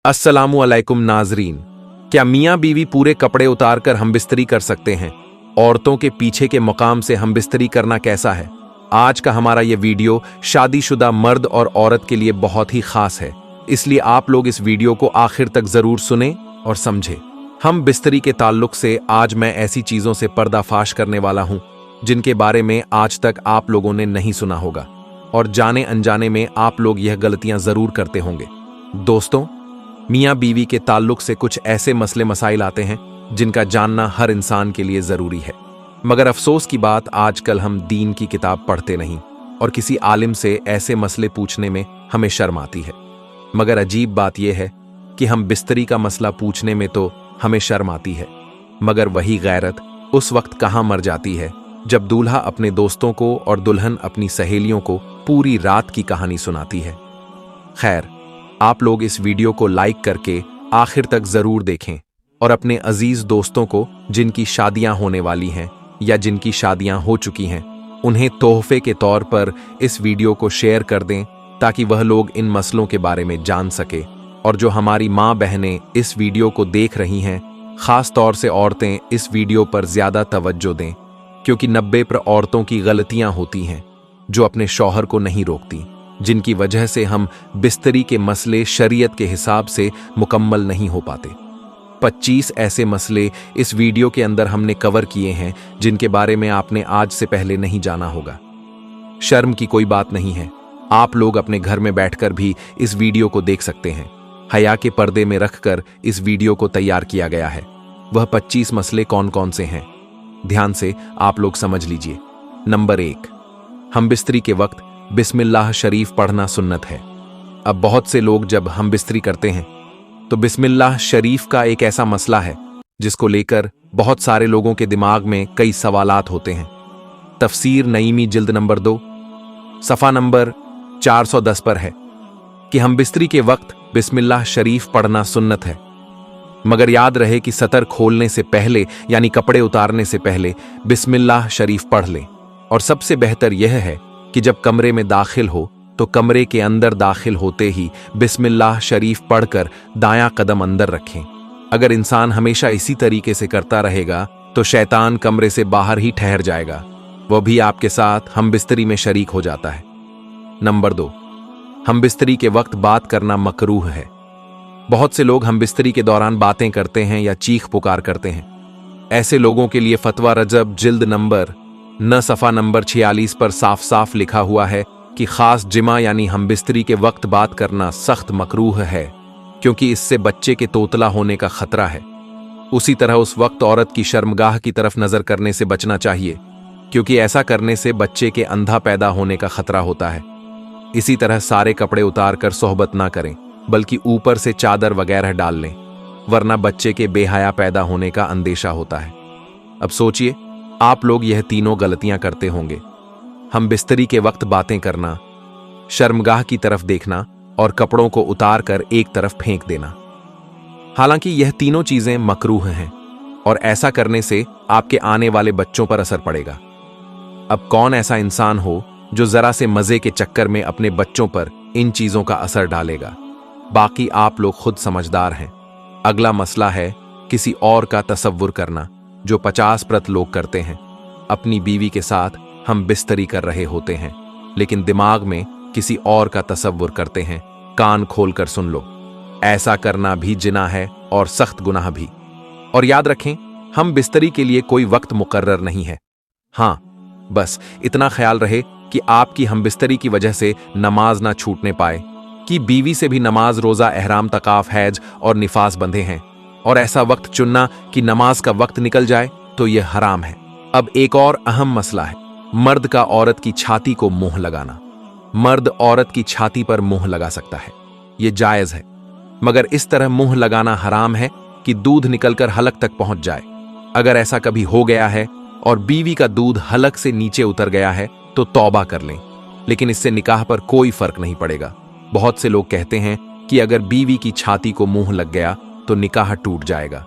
अस्सलामु अलैकुम नाजरीन। क्या मियाँ बीवी पूरे कपड़े उतारकर हमबिस्तरी कर सकते हैं? औरतों के पीछे के मकाम से हमबिस्तरी करना कैसा है? आज का हमारा ये वीडियो शादीशुदा मर्द और औरत के लिए बहुत ही खास है, इसलिए आप लोग इस वीडियो को आखिर तक जरूर सुने और समझें। हम बिस्तरी के ताल्लुक से आज मैं ऐसी चीजों से पर्दाफाश करने वाला हूं जिनके बारे में आज तक आप लोगों ने नहीं सुना होगा, और जाने अनजाने में आप लोग यह गलतियां जरूर करते होंगे। दोस्तों, मियाँ बीवी के ताल्लुक से कुछ ऐसे मसले मसाइल आते हैं जिनका जानना हर इंसान के लिए जरूरी है, मगर अफसोस की बात आजकल हम दीन की किताब पढ़ते नहीं और किसी आलिम से ऐसे मसले पूछने में हमें शर्म आती है। मगर अजीब बात यह है कि हम बिस्तरी का मसला पूछने में तो हमें शर्म आती है, मगर वही गैरत उस वक्त कहाँ मर जाती है जब दूल्हा अपने दोस्तों को और दुल्हन अपनी सहेलियों को पूरी रात की कहानी सुनाती है। खैर, आप लोग इस वीडियो को लाइक करके आखिर तक जरूर देखें और अपने अजीज दोस्तों को जिनकी शादियां होने वाली हैं या जिनकी शादियां हो चुकी हैं, उन्हें तोहफे के तौर पर इस वीडियो को शेयर कर दें ताकि वह लोग इन मसलों के बारे में जान सके। और जो हमारी माँ बहनें इस वीडियो को देख रही हैं, खास तौर से औरतें, इस वीडियो पर ज्यादा तवज्जो दें, क्योंकि 90% औरतों की गलतियां होती हैं जो अपने शौहर को नहीं रोकती, जिनकी वजह से हम बिस्तरी के मसले शरीयत के हिसाब से मुकम्मल नहीं हो पाते। 25 ऐसे मसले इस वीडियो के अंदर हमने कवर किए हैं जिनके बारे में आपने आज से पहले नहीं जाना होगा। शर्म की कोई बात नहीं है, आप लोग अपने घर में बैठकर भी इस वीडियो को देख सकते हैं। हया के पर्दे में रखकर इस वीडियो को तैयार किया गया है। वह 25 मसले कौन कौन से हैं, ध्यान से आप लोग समझ लीजिए। नंबर 1, हम बिस्तरी के वक्त बिस्मिल्लाह शरीफ पढ़ना सुन्नत है। अब बहुत से लोग जब हम बिस्तरी करते हैं तो बिस्मिल्लाह शरीफ का एक ऐसा मसला है जिसको लेकर बहुत सारे लोगों के दिमाग में कई सवालात होते हैं। तफसीर नईमी जिल्द नंबर 2 सफ़ा नंबर 410 पर है कि हम बिस्तरी के वक्त बिस्मिल्लाह शरीफ पढ़ना सुन्नत है, मगर याद रहे कि सतर खोलने से पहले यानी कपड़े उतारने से पहले बिस्मिल्लाह शरीफ पढ़ लें। और सबसे बेहतर यह है कि जब कमरे में दाखिल हो तो कमरे के अंदर दाखिल होते ही बिस्मिल्लाह शरीफ पढ़कर दायां कदम अंदर रखें। अगर इंसान हमेशा इसी तरीके से करता रहेगा तो शैतान कमरे से बाहर ही ठहर जाएगा, वह भी आपके साथ हम बिस्तरी में शरीक हो जाता है। नंबर 2, हम बिस्तरी के वक्त बात करना मकरूह है। बहुत से लोग हम बिस्तरी के दौरान बातें करते हैं या चीख पुकार करते हैं। ऐसे लोगों के लिए फतवा रजब जिल्द नंबर सफ़ा नंबर 46 पर साफ साफ लिखा हुआ है कि खास जिमा यानी हम बिस्तरी के वक्त बात करना सख्त मकरूह है, क्योंकि इससे बच्चे के तोतला होने का खतरा है। उसी तरह उस वक्त औरत की शर्मगाह की तरफ नजर करने से बचना चाहिए, क्योंकि ऐसा करने से बच्चे के अंधा पैदा होने का खतरा होता है। इसी तरह सारे कपड़े उतार कर सोहबत ना करें, बल्कि ऊपर से चादर वगैरह डाल लें, वरना बच्चे के बेहया पैदा होने का अंदेशा होता है। अब सोचिए, आप लोग यह तीनों गलतियां करते होंगे: हम बिस्तरी के वक्त बातें करना, शर्मगाह की तरफ देखना और कपड़ों को उतार कर एक तरफ फेंक देना। हालांकि यह तीनों चीजें मकरूह हैं और ऐसा करने से आपके आने वाले बच्चों पर असर पड़ेगा। अब कौन ऐसा इंसान हो जो जरा से मजे के चक्कर में अपने बच्चों पर इन चीजों का असर डालेगा? बाकी आप लोग खुद समझदार हैं। अगला मसला है किसी और का तसव्वुर करना, जो 50% लोग करते हैं। अपनी बीवी के साथ हम बिस्तरी कर रहे होते हैं, लेकिन दिमाग में किसी और का तसव्वुर करते हैं। कान खोलकर सुन लो, ऐसा करना भी जिना है और सख्त गुनाह भी। और याद रखें, हम बिस्तरी के लिए कोई वक्त मुकर्रर नहीं है। हाँ, बस इतना ख्याल रहे कि आपकी हम बिस्तरी की वजह से नमाज ना छूटने पाए, कि बीवी से भी नमाज, रोजा, एहराम, तकाफ, हैज और निफास बंधे हैं, और ऐसा वक्त चुनना कि नमाज का वक्त निकल जाए तो यह हराम है। अब एक और अहम मसला है मर्द का औरत की छाती को मुंह लगाना। मर्द औरत की छाती पर मुंह लगा सकता है, यह जायज है, मगर इस तरह मुंह लगाना हराम है कि दूध निकलकर हलक तक पहुंच जाए। अगर ऐसा कभी हो गया है और बीवी का दूध हलक से नीचे उतर गया है तो तौबा कर लें, लेकिन इससे निकाह पर कोई फर्क नहीं पड़ेगा। बहुत से लोग कहते हैं कि अगर बीवी की छाती को मुंह लग गया तो निकाह टूट जाएगा।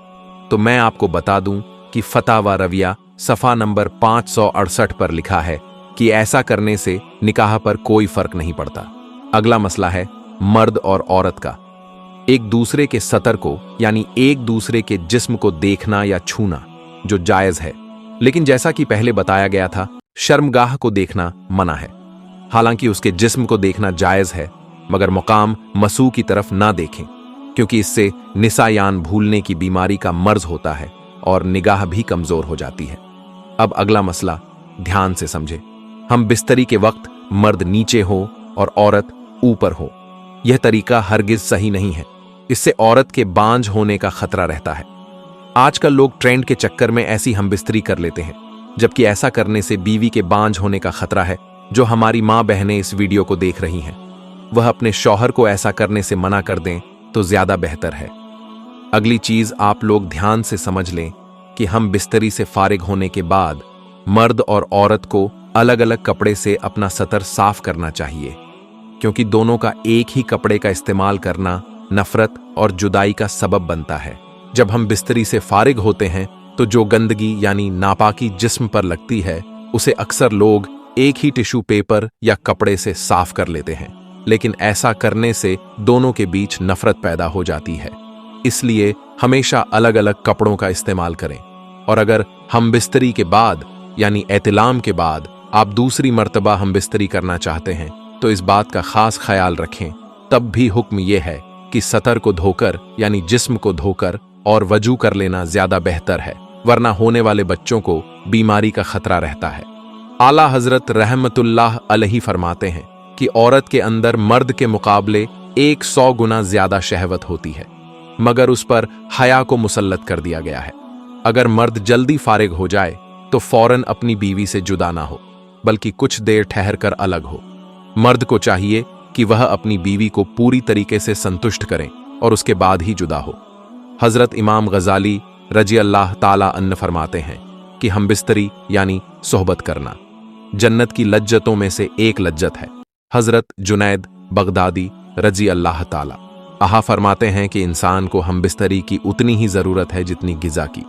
तो मैं आपको बता दूं कि फतावा रविया सफ़ा नंबर 568 पर लिखा है कि ऐसा करने से निकाह पर कोई फर्क नहीं पड़ता। अगला मसला है मर्द और औरत का। एक दूसरे के सतर को यानी एक दूसरे के जिस्म को देखना या छूना जो जायज है, लेकिन जैसा कि पहले बताया गया था, शर्मगाह को देखना मना है। हालांकि उसके जिस्म को देखना जायज है, मगर मुकाम मसू की तरफ ना देखें, क्योंकि इससे निसायान भूलने की बीमारी का मर्ज होता है और निगाह भी कमजोर हो जाती है। अब अगला मसला ध्यान से समझे। हम बिस्तरी के वक्त मर्द नीचे हो और औरत ऊपर हो, यह तरीका हरगिज सही नहीं है। इससे औरत के बांझ होने का खतरा रहता है। आजकल लोग ट्रेंड के चक्कर में ऐसी हमबिस्तरी कर लेते हैं, जबकि ऐसा करने से बीवी के बांझ होने का खतरा है। जो हमारी माँ बहनें इस वीडियो को देख रही हैं, वह अपने शौहर को ऐसा करने से मना कर दें तो ज्यादा बेहतर है। अगली चीज आप लोग ध्यान से समझ लें कि हम बिस्तरी से फारिग होने के बाद मर्द और औरत को अलग अलग कपड़े से अपना सतर साफ करना चाहिए, क्योंकि दोनों का एक ही कपड़े का इस्तेमाल करना नफरत और जुदाई का सबब बनता है। जब हम बिस्तरी से फारिग होते हैं तो जो गंदगी यानी नापाकी जिस्म पर लगती है, उसे अक्सर लोग एक ही टिश्यू पेपर या कपड़े से साफ कर लेते हैं, लेकिन ऐसा करने से दोनों के बीच नफरत पैदा हो जाती है। इसलिए हमेशा अलग अलग कपड़ों का इस्तेमाल करें। और अगर हम बिस्तरी के बाद यानी एतिलाम के बाद आप दूसरी मर्तबा हम बिस्तरी करना चाहते हैं, तो इस बात का खास ख्याल रखें। तब भी हुक्म यह है कि सतर को धोकर यानी जिस्म को धोकर और वजू कर लेना ज्यादा बेहतर है, वरना होने वाले बच्चों को बीमारी का खतरा रहता है। आला हजरत रहमतुल्लाह अलैहि फरमाते हैं कि औरत के अंदर मर्द के मुकाबले 100 गुना ज्यादा शहवत होती है, मगर उस पर हया को मुसल्लत कर दिया गया है। अगर मर्द जल्दी फारिग हो जाए तो फौरन अपनी बीवी से जुदा ना हो, बल्कि कुछ देर ठहर कर अलग हो। मर्द को चाहिए कि वह अपनी बीवी को पूरी तरीके से संतुष्ट करें और उसके बाद ही जुदा हो। हजरत इमाम गजाली रजी अल्लाह ताला अन्ह फरमाते हैं कि हम बिस्तरी यानी सोहबत करना जन्नत की लज्जतों में से एक लज्जत है। हजरत जुनैद बगदादी रजी अल्लाह ताला आहा फरमाते हैं कि इंसान को हम बिस्तरी की उतनी ही जरूरत है जितनी गिजा की,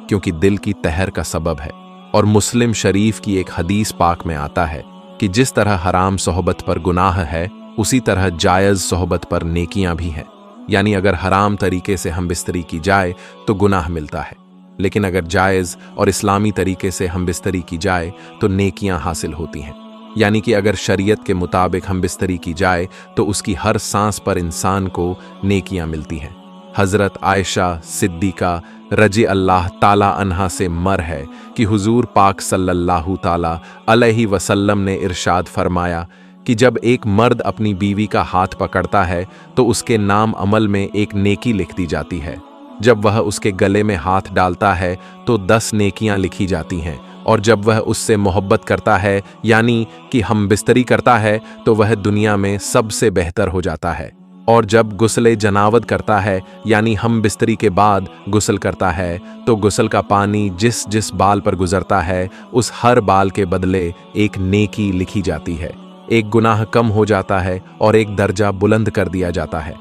क्योंकि दिल की तहर का सबब है। और मुस्लिम शरीफ की एक हदीस पाक में आता है कि जिस तरह हराम सोहबत पर गुनाह है, उसी तरह जायज सोहबत पर नेकियां भी हैं। यानी अगर हराम तरीके से हम बिस्तरी की जाए तो गुनाह मिलता है, लेकिन अगर जायज और इस्लामी तरीके से हम बिस्तरी की जाए तो नेकियां हासिल होती हैं। यानी कि अगर शरीयत के मुताबिक हम बिस्तरी की जाए तो उसकी हर सांस पर इंसान को नेकियां मिलती हैं। हजरत आयशा सिद्दीका रजी अल्लाह ताला अन्हा से मर है कि हुजूर पाक सल्लल्लाहु ताला अलैहि वसल्लम ने इरशाद फरमाया कि जब एक मर्द अपनी बीवी का हाथ पकड़ता है तो उसके नाम अमल में एक नेकी लिख दी जाती है। जब वह उसके गले में हाथ डालता है तो 10 नेकियां लिखी जाती हैं, और जब वह उससे मोहब्बत करता है यानी कि हम बिस्तरी करता है तो वह दुनिया में सबसे बेहतर हो जाता है। और जब गुस्ले जनावत करता है यानी हम बिस्तरी के बाद गुस्ल करता है तो गुस्ल का पानी जिस जिस बाल पर गुजरता है उस हर बाल के बदले एक नेकी लिखी जाती है। एक गुनाह कम हो जाता है और एक दर्जा बुलंद कर दिया जाता है।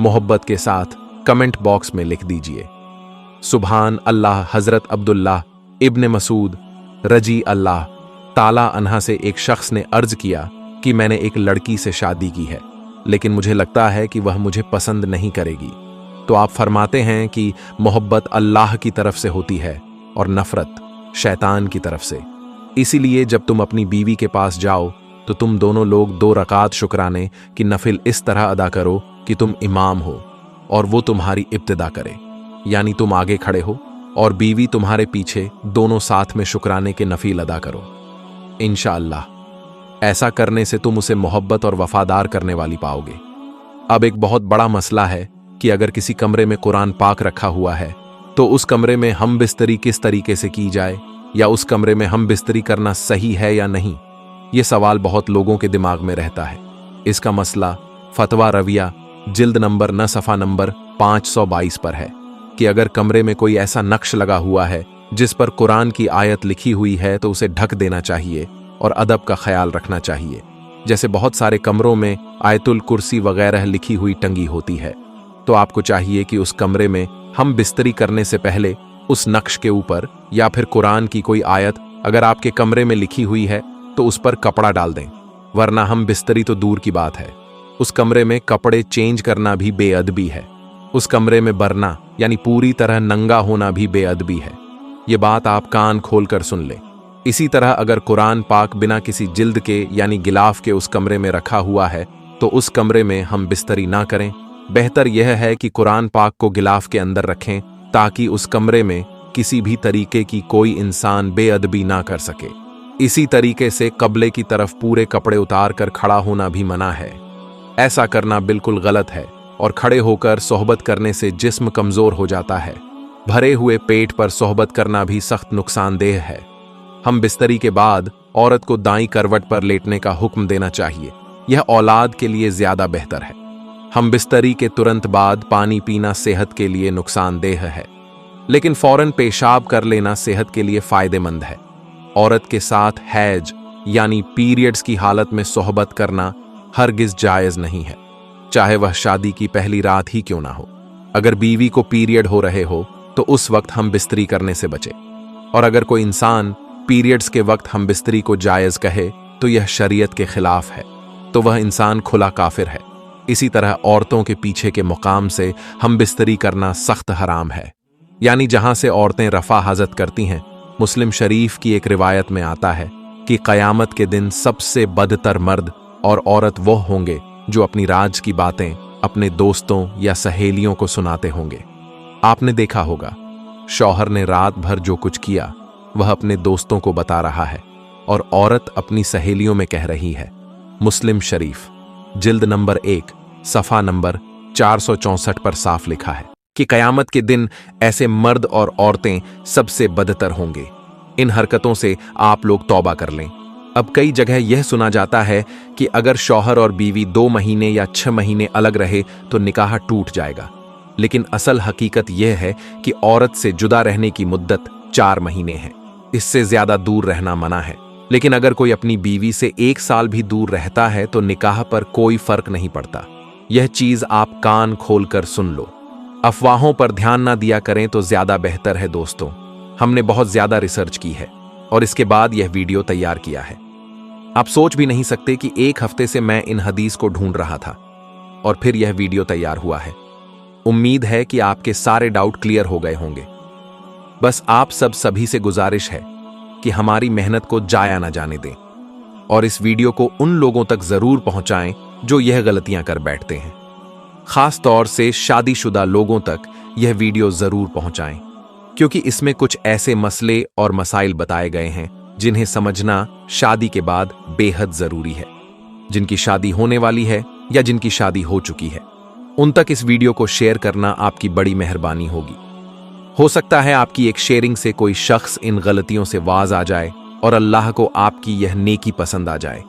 मोहब्बत के साथ कमेंट बॉक्स में लिख दीजिए सुभान अल्लाह। हजरत अब्दुल्लाह इब्न मसूद रजी अल्लाह ताला अन्हा से एक शख्स ने अर्ज किया कि मैंने एक लड़की से शादी की है, लेकिन मुझे लगता है कि वह मुझे पसंद नहीं करेगी। तो आप फरमाते हैं कि मोहब्बत अल्लाह की तरफ से होती है और नफरत शैतान की तरफ से। इसीलिए जब तुम अपनी बीवी के पास जाओ तो तुम दोनों लोग 2 रकात शुक्राने की नफिल इस तरह अदा करो कि तुम इमाम हो और वो तुम्हारी इब्तिदा करे, यानी तुम आगे खड़े हो और बीवी तुम्हारे पीछे, दोनों साथ में शुक्राने के नफील अदा करो। इंशाअल्लाह ऐसा करने से तुम उसे मोहब्बत और वफादार करने वाली पाओगे। अब एक बहुत बड़ा मसला है कि अगर किसी कमरे में कुरान पाक रखा हुआ है तो उस कमरे में हम बिस्तरी किस तरीके से की जाए, या उस कमरे में हम बिस्तरी करना सही है या नहीं। ये सवाल बहुत लोगों के दिमाग में रहता है। इसका मसला फतवा रविया जिल्द नंबर न सफ़ा नंबर 522 पर है कि अगर कमरे में कोई ऐसा नक्श लगा हुआ है जिस पर कुरान की आयत लिखी हुई है तो उसे ढक देना चाहिए और अदब का ख्याल रखना चाहिए। जैसे बहुत सारे कमरों में आयतुल कुर्सी वगैरह लिखी हुई टंगी होती है, तो आपको चाहिए कि उस कमरे में हम बिस्तरी करने से पहले उस नक्श के ऊपर या फिर कुरान की कोई आयत अगर आपके कमरे में लिखी हुई है तो उस पर कपड़ा डाल दें, वरना हम बिस्तरी तो दूर की बात है, उस कमरे में कपड़े चेंज करना भी बेअदबी है। उस कमरे में बरना यानी पूरी तरह नंगा होना भी बेअदबी है। ये बात आप कान खोलकर सुन लें। इसी तरह अगर कुरान पाक बिना किसी जिल्द के यानी गिलाफ के उस कमरे में रखा हुआ है तो उस कमरे में हम बिस्तरी ना करें। बेहतर यह है कि कुरान पाक को गिलाफ के अंदर रखें ताकि उस कमरे में किसी भी तरीके की कोई इंसान बेअदबी ना कर सके। इसी तरीके से कब्ले की तरफ पूरे कपड़े उतार कर खड़ा होना भी मना है। ऐसा करना बिल्कुल गलत है और खड़े होकर सोहबत करने से जिस्म कमजोर हो जाता है। भरे हुए पेट पर सोहबत करना भी सख्त नुकसानदेह है। हम बिस्तरी के बाद औरत को दाईं करवट पर लेटने का हुक्म देना चाहिए। यह औलाद के लिए ज्यादा बेहतर है। हम बिस्तरी के तुरंत बाद पानी पीना सेहत के लिए नुकसानदेह है, लेकिन फौरन पेशाब कर लेना सेहत के लिए फायदेमंद है। औरत के साथ हैज यानी पीरियड्स की हालत में सोहबत करना हरगिज जायज नहीं है, चाहे वह शादी की पहली रात ही क्यों ना हो। अगर बीवी को पीरियड हो रहे हो तो उस वक्त हम बिस्तरी करने से बचे, और अगर कोई इंसान पीरियड्स के वक्त हम बिस्तरी को जायज कहे तो यह शरीयत के खिलाफ है, तो वह इंसान खुला काफिर है। इसी तरह औरतों के पीछे के मुकाम से हम बिस्तरी करना सख्त हराम है, यानी जहां से औरतें रफा हाजत करती हैं। मुस्लिम शरीफ की एक रिवायत में आता है कि कयामत के दिन सबसे बदतर मर्द और औरत वो होंगे जो अपनी राज की बातें अपने दोस्तों या सहेलियों को सुनाते होंगे। आपने देखा होगा, शौहर ने रात भर जो कुछ किया वह अपने दोस्तों को बता रहा है और औरत अपनी सहेलियों में कह रही है। मुस्लिम शरीफ जिल्द नंबर 1 सफ़ा नंबर 464 पर साफ लिखा है कि कयामत के दिन ऐसे मर्द और औरतें सबसे बदतर होंगे। इन हरकतों से आप लोग तौबा कर लें। अब कई जगह यह सुना जाता है कि अगर शौहर और बीवी 2 महीने या 6 महीने अलग रहे तो निकाह टूट जाएगा, लेकिन असल हकीकत यह है कि औरत से जुदा रहने की मुद्दत 4 महीने है। इससे ज्यादा दूर रहना मना है। लेकिन अगर कोई अपनी बीवी से 1 साल भी दूर रहता है तो निकाह पर कोई फर्क नहीं पड़ता। यह चीज आप कान खोलकर सुन लो। अफवाहों पर ध्यान ना दिया करें तो ज्यादा बेहतर है। दोस्तों, हमने बहुत ज्यादा रिसर्च की है और इसके बाद यह वीडियो तैयार किया है। आप सोच भी नहीं सकते कि 1 हफ्ते से मैं इन हदीस को ढूंढ रहा था और फिर यह वीडियो तैयार हुआ है। उम्मीद है कि आपके सारे डाउट क्लियर हो गए होंगे। बस आप सभी से गुजारिश है कि हमारी मेहनत को जाया ना जाने दें और इस वीडियो को उन लोगों तक जरूर पहुंचाएं जो यह गलतियां कर बैठते हैं। खास तौर से शादीशुदा लोगों तक यह वीडियो जरूर पहुंचाएं, क्योंकि इसमें कुछ ऐसे मसले और मसाइल बताए गए हैं जिन्हें समझना शादी के बाद बेहद जरूरी है। जिनकी शादी होने वाली है या जिनकी शादी हो चुकी है, उन तक इस वीडियो को शेयर करना आपकी बड़ी मेहरबानी होगी। हो सकता है आपकी एक शेयरिंग से कोई शख्स इन गलतियों से वाज आ जाए और अल्लाह को आपकी यह नेकी पसंद आ जाए।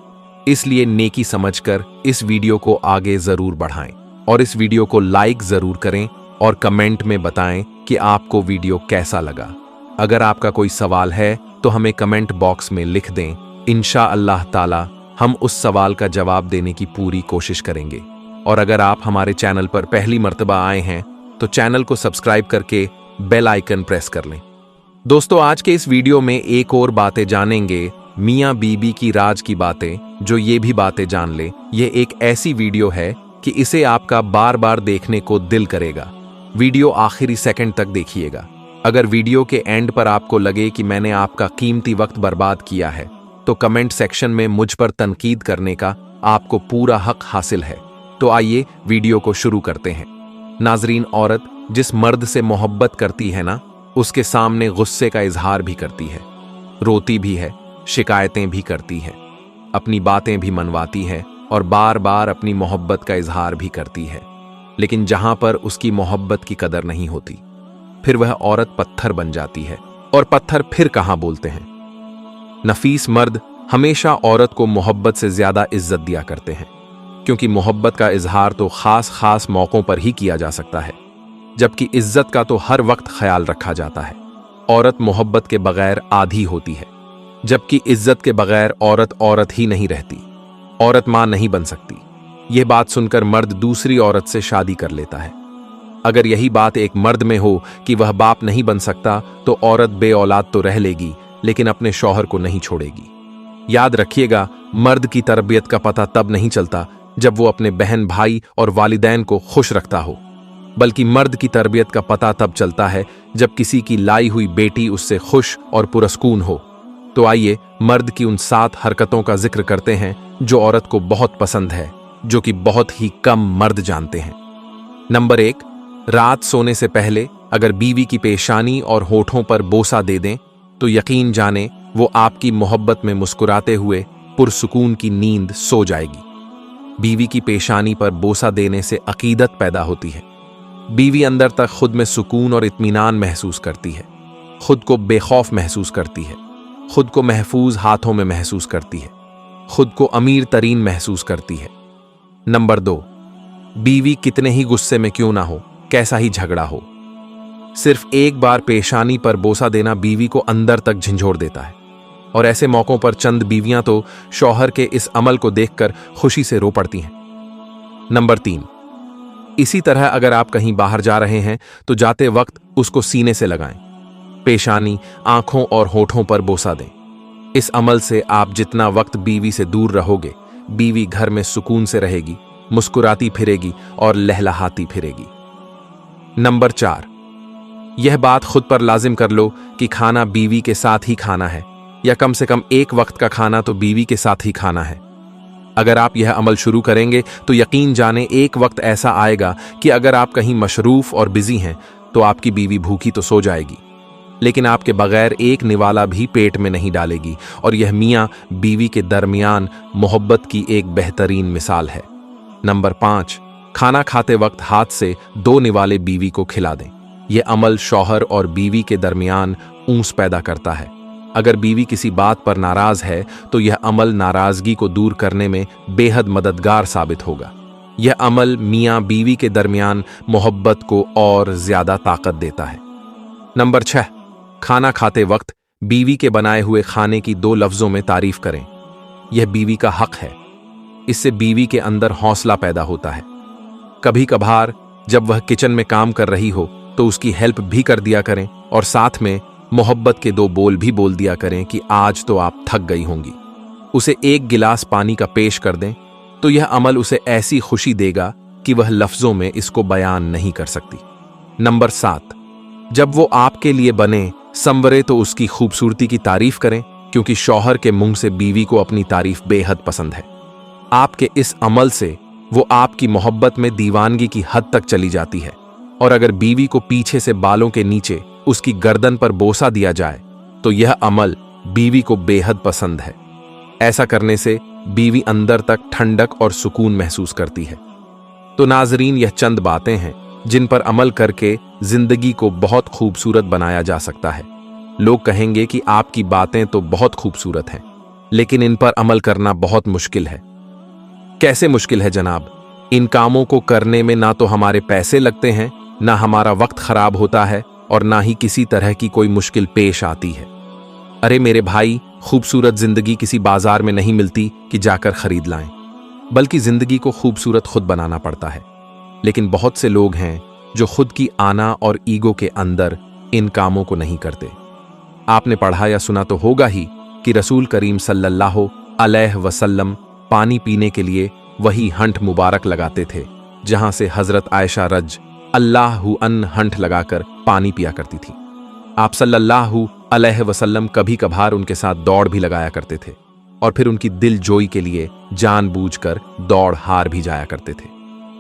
इसलिए नेकी समझकर इस वीडियो को आगे जरूर बढ़ाएं और इस वीडियो को लाइक जरूर करें और कमेंट में बताएं कि आपको वीडियो कैसा लगा। अगर आपका कोई सवाल है तो हमें कमेंट बॉक्स में लिख दें। इंशाअल्लाह ताला हम उस सवाल का जवाब देने की पूरी कोशिश करेंगे। और अगर आप हमारे चैनल पर पहली मर्तबा आए हैं तो चैनल को सब्सक्राइब करके बेल आइकन प्रेस कर लें। दोस्तों, आज के इस वीडियो में एक और बातें जानेंगे, मियां बीबी की राज की बातें। जो ये भी बातें जान ले, ये एक ऐसी वीडियो है कि इसे आपका बार बार देखने को दिल करेगा। वीडियो आखिरी सेकंड तक देखिएगा। अगर वीडियो के एंड पर आपको लगे कि मैंने आपका कीमती वक्त बर्बाद किया है तो कमेंट सेक्शन में मुझ पर तनकीद करने का आपको पूरा हक हासिल है। तो आइए वीडियो को शुरू करते हैं। नाजरीन, औरत जिस मर्द से मोहब्बत करती है ना, उसके सामने गुस्से का इजहार भी करती है, रोती भी है, शिकायतें भी करती है, अपनी बातें भी मनवाती है और बार बार अपनी मोहब्बत का इजहार भी करती है। लेकिन जहां पर उसकी मोहब्बत की कदर नहीं होती, फिर वह औरत पत्थर बन जाती है। और पत्थर फिर कहां बोलते हैं। नफीस मर्द हमेशा औरत को मोहब्बत से ज्यादा इज्जत दिया करते हैं, क्योंकि मोहब्बत का इजहार तो खास मौकों पर ही किया जा सकता है, जबकि इज्जत का तो हर वक्त ख्याल रखा जाता है। औरत मोहब्बत के बगैर आधी होती है, जबकि इज्जत के बगैर औरत ही नहीं रहती। औरत मां नहीं बन सकती। यह बात सुनकर मर्द दूसरी औरत से शादी कर लेता है। अगर यही बात एक मर्द में हो कि वह बाप नहीं बन सकता तो औरत बे औलाद तो रह लेगी, लेकिन अपने शौहर को नहीं छोड़ेगी। याद रखिएगा, मर्द की तरबियत का पता तब नहीं चलता जब वो अपने बहन भाई और वालिदैन को खुश रखता हो। बल्कि मर्द की तरबियत का पता तब चलता है जब किसी की लाई हुई बेटी उससे खुश और पुरस्कून हो। तो आइए मर्द की उन 7 हरकतों का जिक्र करते हैं जो औरत को बहुत पसंद है, जो कि बहुत ही कम मर्द जानते हैं। नंबर 1, रात सोने से पहले अगर बीवी की पेशानी और होठों पर बोसा दे दें तो यकीन जाने वो आपकी मोहब्बत में मुस्कुराते हुए पुरसुकून की नींद सो जाएगी। बीवी की पेशानी पर बोसा देने से अकीदत पैदा होती है। बीवी अंदर तक खुद में सुकून और इत्मीनान महसूस करती है, खुद को बेखौफ महसूस करती है, खुद को महफूज हाथों में महसूस करती है, खुद को अमीर तरीन महसूस करती है। नंबर 2, बीवी कितने ही गुस्से में क्यों ना हो, कैसा ही झगड़ा हो, सिर्फ एक बार पेशानी पर बोसा देना बीवी को अंदर तक झंझोड़ देता है। और ऐसे मौकों पर चंद बीवियां तो शौहर के इस अमल को देखकर खुशी से रो पड़ती हैं। नंबर 3, इसी तरह अगर आप कहीं बाहर जा रहे हैं तो जाते वक्त उसको सीने से लगाएं, पेशानी, आंखों और होठों पर बोसा दें। इस अमल से आप जितना वक्त बीवी से दूर रहोगे, बीवी घर में सुकून से रहेगी, मुस्कुराती फिरेगी और लहलहाती फिरेगी। नंबर 4, यह बात खुद पर लाजिम कर लो कि खाना बीवी के साथ ही खाना है, या कम से कम एक वक्त का खाना तो बीवी के साथ ही खाना है। अगर आप यह अमल शुरू करेंगे तो यकीन जाने एक वक्त ऐसा आएगा कि अगर आप कहीं मशरूफ और बिजी हैं तो आपकी बीवी भूखी तो सो जाएगी, लेकिन आपके बगैर एक निवाला भी पेट में नहीं डालेगी। और यह मियाँ बीवी के दरमियान मोहब्बत की एक बेहतरीन मिसाल है। नंबर 5, खाना खाते वक्त हाथ से 2 निवाले बीवी को खिला दें। यह अमल शौहर और बीवी के दरमियान ऊंस पैदा करता है। अगर बीवी किसी बात पर नाराज है तो यह अमल नाराजगी को दूर करने में बेहद मददगार साबित होगा। यह अमल मियाँ बीवी के दरमियान मोहब्बत को और ज्यादा ताकत देता है। नंबर 6, खाना खाते वक्त बीवी के बनाए हुए खाने की 2 लफ्जों में तारीफ करें। यह बीवी का हक है। इससे बीवी के अंदर हौसला पैदा होता है। कभी कभार जब वह किचन में काम कर रही हो तो उसकी हेल्प भी कर दिया करें और साथ में मोहब्बत के 2 बोल भी बोल दिया करें कि आज तो आप थक गई होंगी। उसे 1 गिलास पानी का पेश कर दें तो यह अमल उसे ऐसी खुशी देगा कि वह लफ्जों में इसको बयान नहीं कर सकती। नंबर 7, जब वो आपके लिए बने संवरे तो उसकी खूबसूरती की तारीफ करें, क्योंकि शौहर के मुंह से बीवी को अपनी तारीफ बेहद पसंद है। आपके इस अमल से वो आपकी मोहब्बत में दीवानगी की हद तक चली जाती है। और अगर बीवी को पीछे से बालों के नीचे उसकी गर्दन पर बोसा दिया जाए तो यह अमल बीवी को बेहद पसंद है। ऐसा करने से बीवी अंदर तक ठंडक और सुकून महसूस करती है। तो नाजरीन, यह चंद बातें हैं जिन पर अमल करके जिंदगी को बहुत खूबसूरत बनाया जा सकता है। लोग कहेंगे कि आपकी बातें तो बहुत खूबसूरत हैं, लेकिन इन पर अमल करना बहुत मुश्किल है। कैसे मुश्किल है जनाब? इन कामों को करने में ना तो हमारे पैसे लगते हैं, ना हमारा वक्त खराब होता है और ना ही किसी तरह की कोई मुश्किल पेश आती है। अरे मेरे भाई, खूबसूरत जिंदगी किसी बाजार में नहीं मिलती कि जाकर खरीद लाएं, बल्कि जिंदगी को खूबसूरत खुद बनाना पड़ता है। लेकिन बहुत से लोग हैं जो खुद की आना और ईगो के अंदर इन कामों को नहीं करते। आपने पढ़ा या सुना तो होगा ही कि रसूल करीम सल्लल्लाहु अलैहि वसल्लम पानी पीने के लिए वही हंठ मुबारक लगाते थे जहां से हजरत आयशा रज अल्लाहु अन हंठ लगाकर पानी पिया करती थी। आप सल्लल्लाहु अलैहि वसल्लम कभी कभार उनके साथ दौड़ भी लगाया करते थे और फिर उनकी दिल जोई के लिए जानबूझकर दौड़ हार भी जाया करते थे।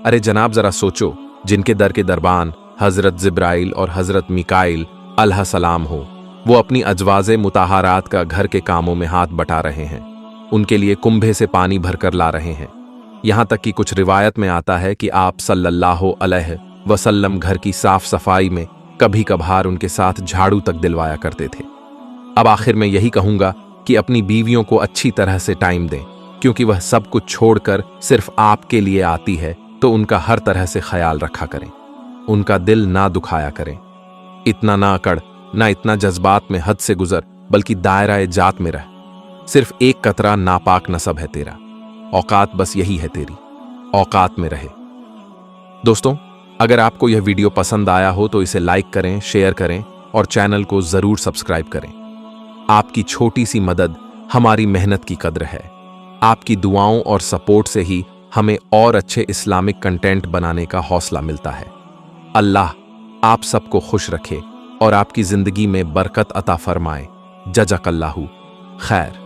अरे जनाब, जरा सोचो, जिनके दर के दरबान हजरत जिब्राइल और हजरत मिकाइल अलैहिस्सलाम हो, वो अपनी अजवाजे मुताहरात का घर के कामों में हाथ बटा रहे हैं, उनके लिए कुंभे से पानी भरकर ला रहे हैं। यहां तक कि कुछ रिवायत में आता है कि आप सल्लल्लाहु अलैहि वसल्लम घर की साफ सफाई में कभी कभार उनके साथ झाड़ू तक दिलवाया करते थे। अब आखिर में यही कहूंगा कि अपनी बीवियों को अच्छी तरह से टाइम दें, क्योंकि वह सब कुछ छोड़कर सिर्फ आपके लिए आती है, तो उनका हर तरह से ख्याल रखा करें, उनका दिल ना दुखाया करें। इतना ना अकड़, ना इतना जज्बात में हद से गुजर, बल्कि दायरा जात में रह। सिर्फ एक कतरा नापाक नसब है तेरा, औकात बस यही है तेरी, औकात में रहे। दोस्तों, अगर आपको यह वीडियो पसंद आया हो तो इसे लाइक करें, शेयर करें और चैनल को जरूर सब्सक्राइब करें। आपकी छोटी सी मदद हमारी मेहनत की कद्र है। आपकी दुआओं और सपोर्ट से ही हमें और अच्छे इस्लामिक कंटेंट बनाने का हौसला मिलता है। अल्लाह आप सबको खुश रखे और आपकी जिंदगी में बरकत अता फरमाए। जज़ाकल्लाहु खैर।